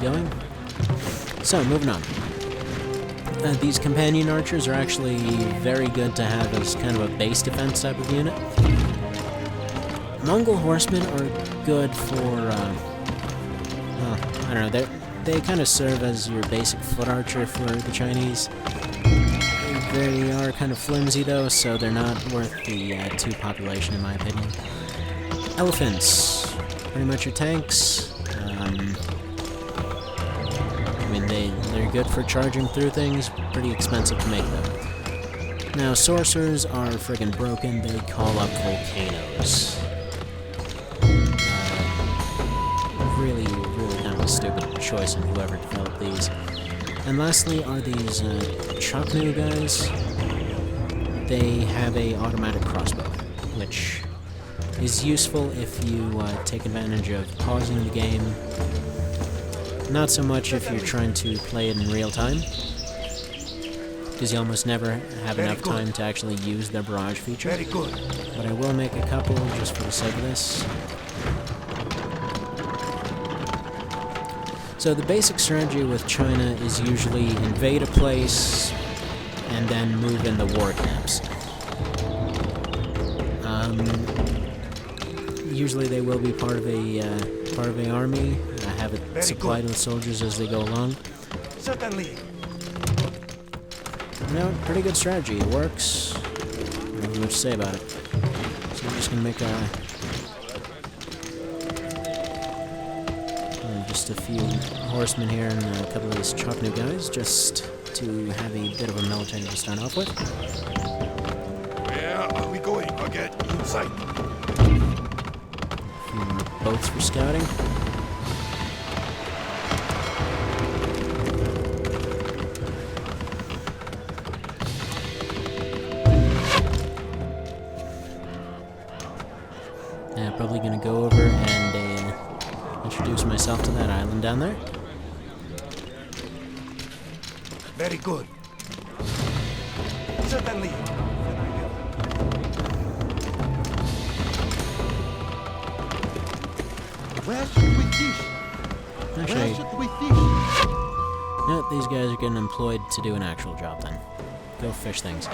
going. So, moving on. These companion archers are actually very good to have as kind of a base defense type of unit. Mongol horsemen are good for, I don't know, they kind of serve as your basic foot archer for the Chinese. They are kind of flimsy though, so they're not worth the 2 population in my opinion. Elephants, pretty much your tanks. I mean, they're good for charging through things, pretty expensive to make them. Now, sorcerers are friggin' broken, they call up volcanoes. Really kind of a stupid choice in whoever developed these. And lastly are these Chaknu guys. They have a automatic crossbow, which is useful if you take advantage of pausing the game. Not so much if you're trying to play it in real time, because you almost never have enough time to actually use their barrage feature. Very good. But I will make a couple just for the sake of this. So the basic strategy with China is usually invade a place and then move in the war camps. Usually they will be part of a army. Have it supplied with soldiers as they go along. Certainly. You know, pretty good strategy. It works. Nothing much to say about it. So we're just gonna make just a few horsemen here and a couple of these Chaknu guys, just to have a bit of a military to start off with. Where are we going? I'll get inside. A few boats for scouting. Probably gonna go over and introduce myself to that island down there. Very good. Certainly. Where should we fish? Actually, Where should we fish? no, these guys are getting employed to do an actual job then. Go fish things.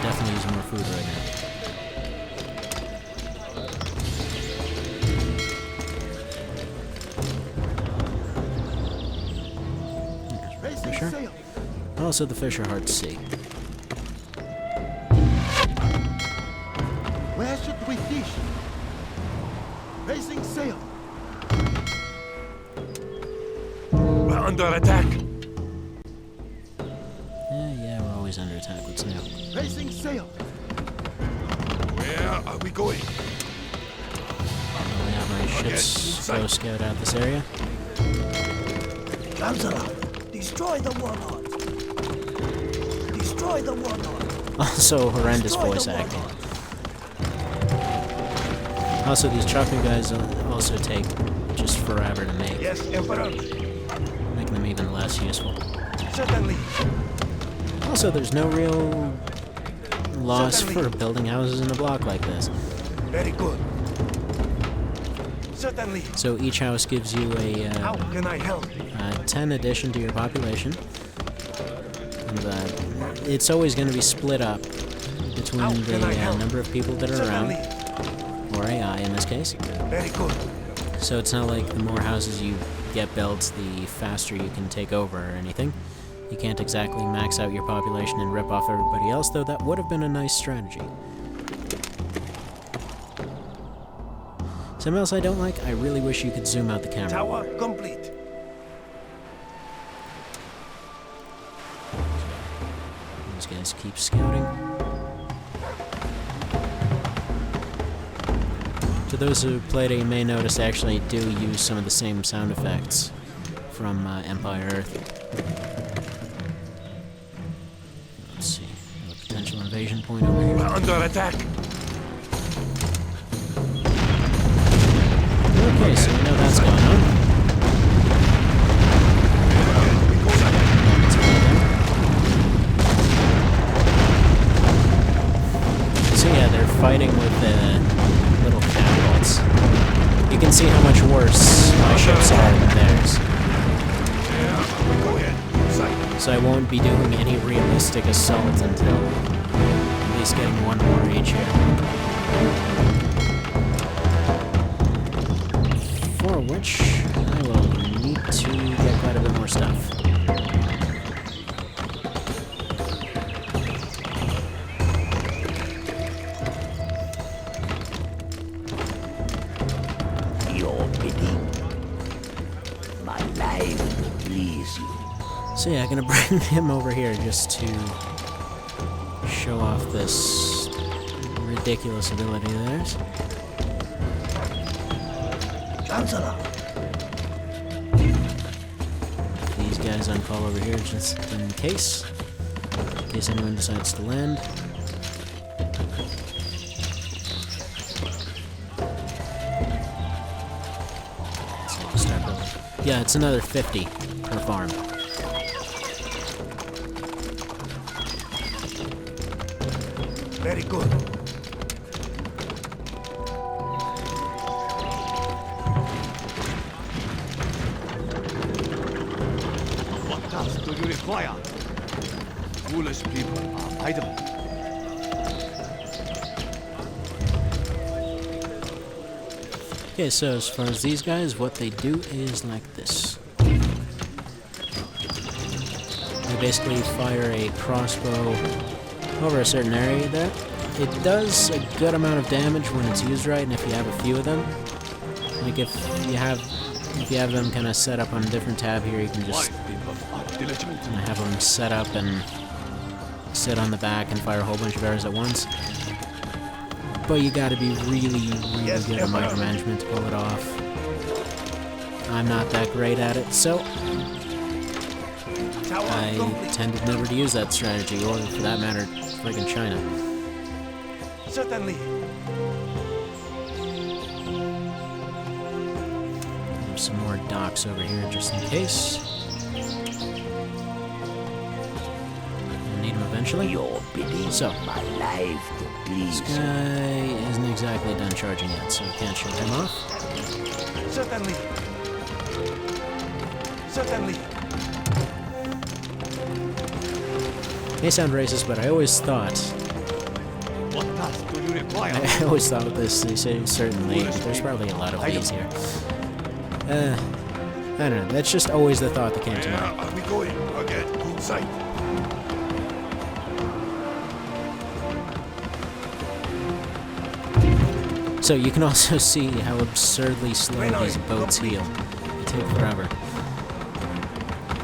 Definitely using more food right now. Fisher. Also, the fish are hard to see. Where should we fish? Raising sail. We're under attack. Yeah, we're always under attack. What's new? Raising sail. Where are we going? We have my ships go scout out this area. Counselor, destroy the warlord. Destroy the warlord. Also, horrendous voice acting. Also, these Chaknu guys also take just forever to make. Yes, Emperor. Making them even less useful. Certainly. Also, there's no real loss for building houses in a block like this. Very good. Certainly. So each house gives you How can I help? 10 addition to your population. And it's always going to be split up between the number of people that are around, or AI in this case. Very good. So it's not like the more houses you get built, the faster you can take over or anything. You can't exactly max out your population and rip off everybody else, though that would have been a nice strategy. Something else I don't like, I really wish you could zoom out the camera. Tower complete. These guys keep scouting. To those who played it, you may notice I actually do use some of the same sound effects from Empire Earth. Let's see, a potential invasion point over here. We're under attack. Okay, so we know that's going on. So yeah, they're fighting with little catapults. You can see how much worse my ships are than theirs. Yeah, go ahead. Sight. So I won't be doing any realistic assault until at least getting one more each here. For which I will need to get quite a bit more stuff. Your bidding. My life will please you. So yeah, I'm gonna bring him over here just to show off this ridiculous ability of theirs. Chancellor. These guys on call over here just in case anyone decides to land. So start building. Yeah, it's another 50 per farm. Very good. What task do you require? Foolish people are idle. Okay, so as far as these guys, what they do is like this. They basically fire a crossbow over a certain area there. It does a good amount of damage when it's used right, and if you have a few of them. Like if you have them kind of set up on a different tab here, you can just People are diligent. kind of have them set up and sit on the back and fire a whole bunch of arrows at once. But you gotta be really Yes, good at Emperor. micromanagement to pull it off. I'm not that great at it, so Tower I complete. tended never to use that strategy, or for that matter, friggin' China. Certainly. There's some more docks over here just in case. We'll need them eventually. Your bidding. So, My life to this please you. guy isn't exactly done charging yet, so we can't shoot him off. Certainly. Certainly. May sound racist, but I always thought What task do you require? I always thought with this, they say certainly, there's probably a lot of these here. I don't know, that's just always the thought that came to mind. Where are we going? Again. Sight. So you can also see how absurdly slow these boats heal. They take forever.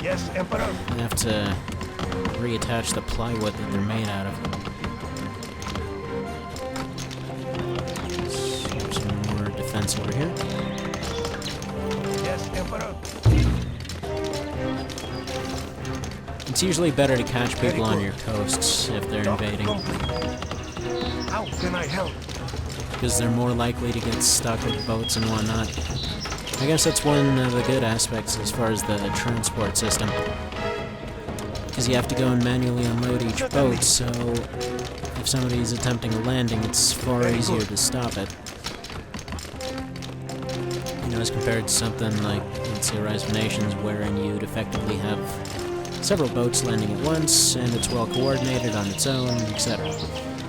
Yes, Emperor. You have to reattach the plywood that they're made out of. Some more defense over here. Yes, Emperor. It's usually better to catch Very people on good. your coasts if they're Dock invading, complete. How can I help? because they're more likely to get stuck with boats and whatnot. I guess that's one of the good aspects as far as the transport system. Because you have to go and manually unload each boat, so if somebody's attempting a landing, it's far Very easier good. to stop it. You know, as compared to something like, let's say, Rise of Nations, wherein you'd effectively have several boats landing at once, and it's well coordinated on its own, etc.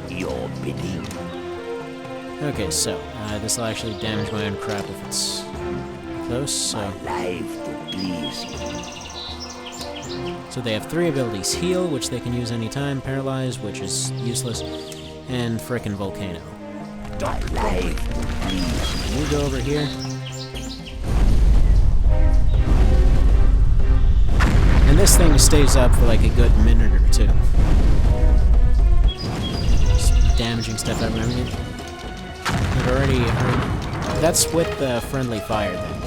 Your bidding. Okay, so this will actually damage my own crap if it's close. So Life to please you. they have 3 abilities: Heal, which they can use anytime; Paralyze, which is useless; and frickin' Volcano. My life to please You go over here. And this thing stays up for like a good minute or two. Just damaging stuff out around it. I've already heard. That's with the friendly fire thing.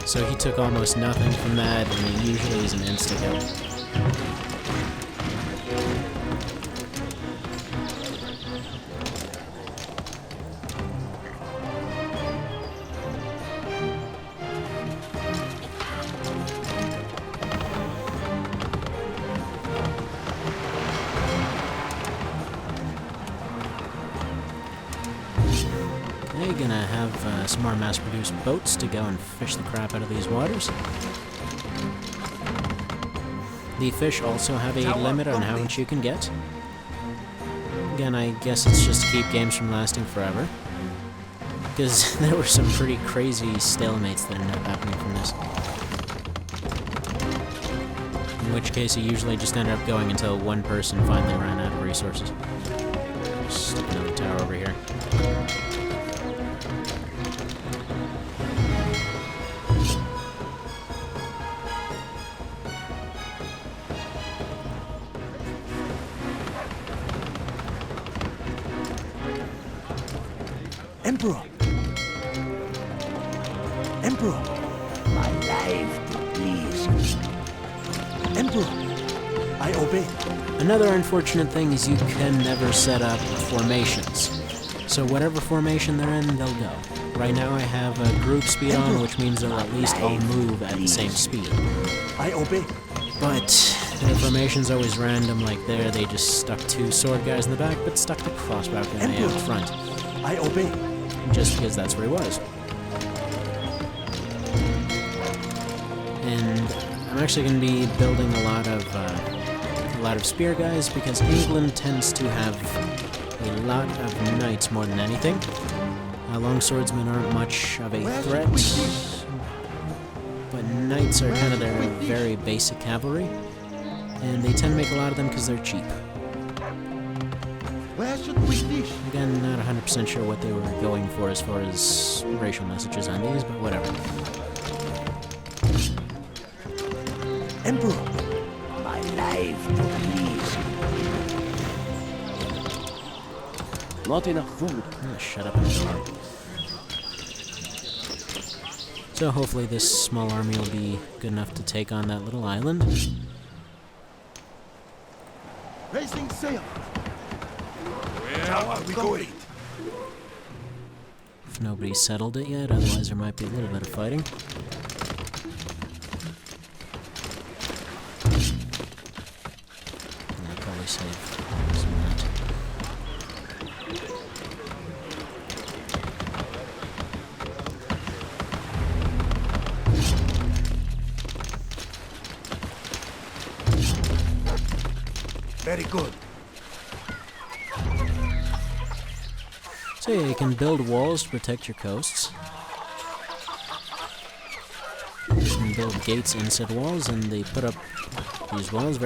So he took almost nothing from that, and it usually is an insta-kill. Okay, gonna have some more mass-produced boats to go and fish the crap out of these waters. The fish also have a limit on how much you can get. Again, I guess it's just to keep games from lasting forever. Because there were some pretty crazy stalemates that ended up happening from this. In which case, it usually just ended up going until one person finally ran out of resources. Stick another tower over here. Emperor! Emperor! My life to please you. Emperor! I obey. Another unfortunate thing is you can never set up formations. So whatever formation they're in, they'll go. Right now I have a group speed on, which means they'll at least all move at the same speed. I obey. But their formation's always random, like there they just stuck 2 sword guys in the back, but stuck the crossbow guy out front. I obey. Just because that's where he was. And I'm actually going to be building a lot of spear guys because England tends to have a lot of knights more than anything. Longswordsmen aren't much of a threat, but knights are kind of their very basic cavalry, and they tend to make a lot of them because they're cheap. Where should we fish? Again, not 100% sure what they were going for as far as racial messages on these, but whatever. Emperor! My life to please you. Not enough food. Shut up and door. So hopefully this small army will be good enough to take on that little island. Raising sail. How are we going? If nobody's settled it yet, otherwise there might be a little bit of fighting. I'll probably save some of that. Very good. So yeah, you can build walls to protect your coasts. You can build gates inside walls, and they put up these walls